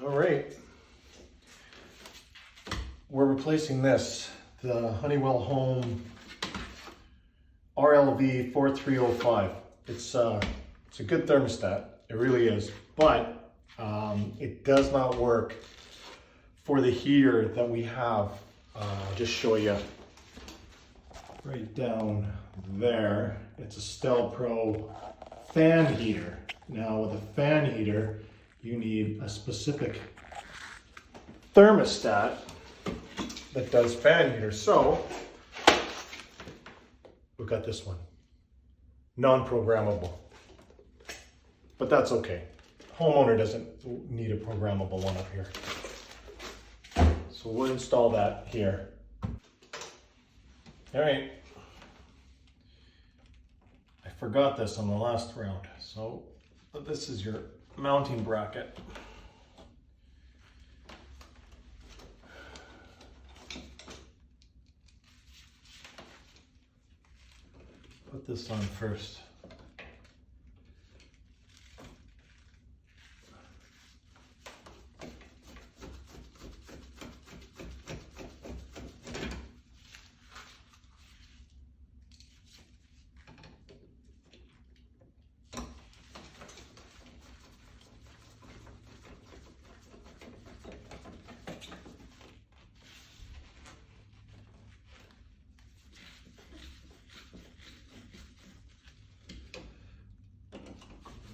All right. We're replacing this, the Honeywell Home RLV 4305. It's a good thermostat, it really is, but it does not work for the heater that we have. I'll just show you right down there. It's a Stelpro Fan Heater. Now with a fan heater, you need a specific thermostat that does fan heaters. So we've got this one, non-programmable, but that's okay. Homeowner doesn't need a programmable one up here. So we'll install that here. All right. I forgot this on the last round. So this is your mounting bracket. Put this on first.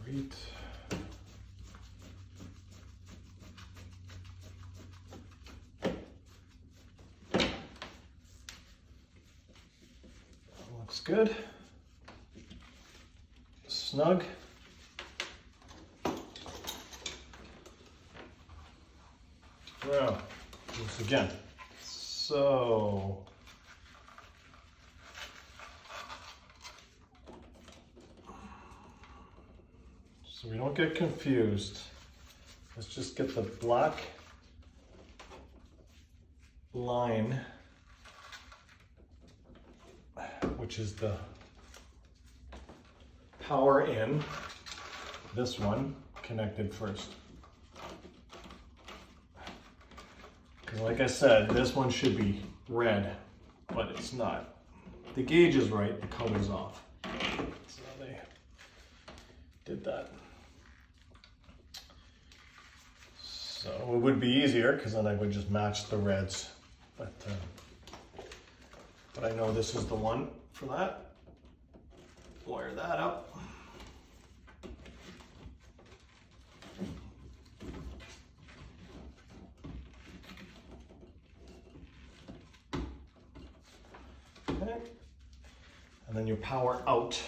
Great. Looks good. Snug. Well, once again. So we don't get confused, let's just get the black line, which is the power in, this one connected first. Because like I said, this one should be red, but it's not. The gauge is right, the color's off. So they did that. So it would be easier because then I would just match the reds, but I know this is the one for that. Wire that up. Okay. And then your power out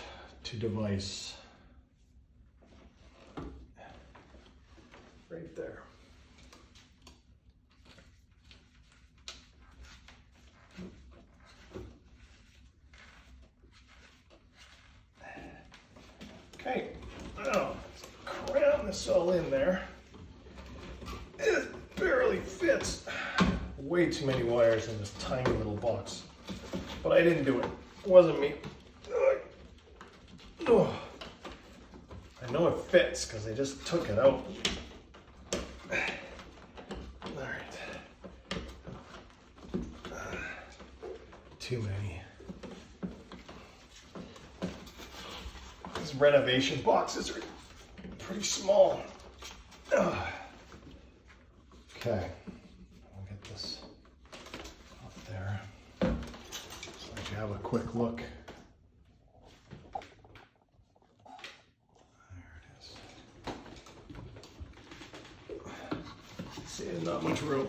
to device right there. Okay, now let's cram this all in there. It barely fits. Way too many wires in this tiny little box. But I didn't do it. It wasn't me. Oh. I know it fits because I just took it out. All right. Too many. These renovation boxes are pretty small. Okay, I'll get this up there so that you have a quick look. There it is. See, there's not much room.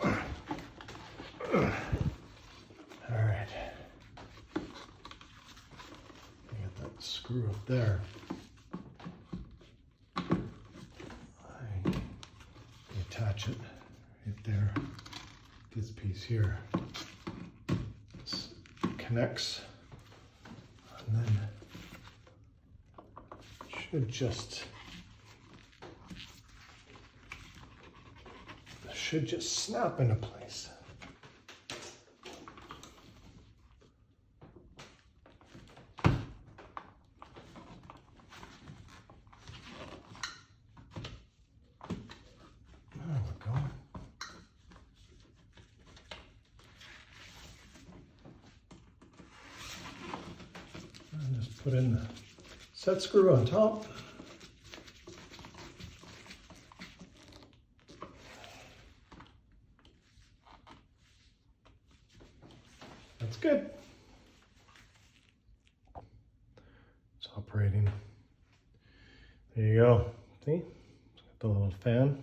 All right. Get that screw up there. Attach it right there. This piece here. This connects, and then should just snap into place. Put in the set screw on top. That's good. It's operating. There you go. See? It's got the little fan.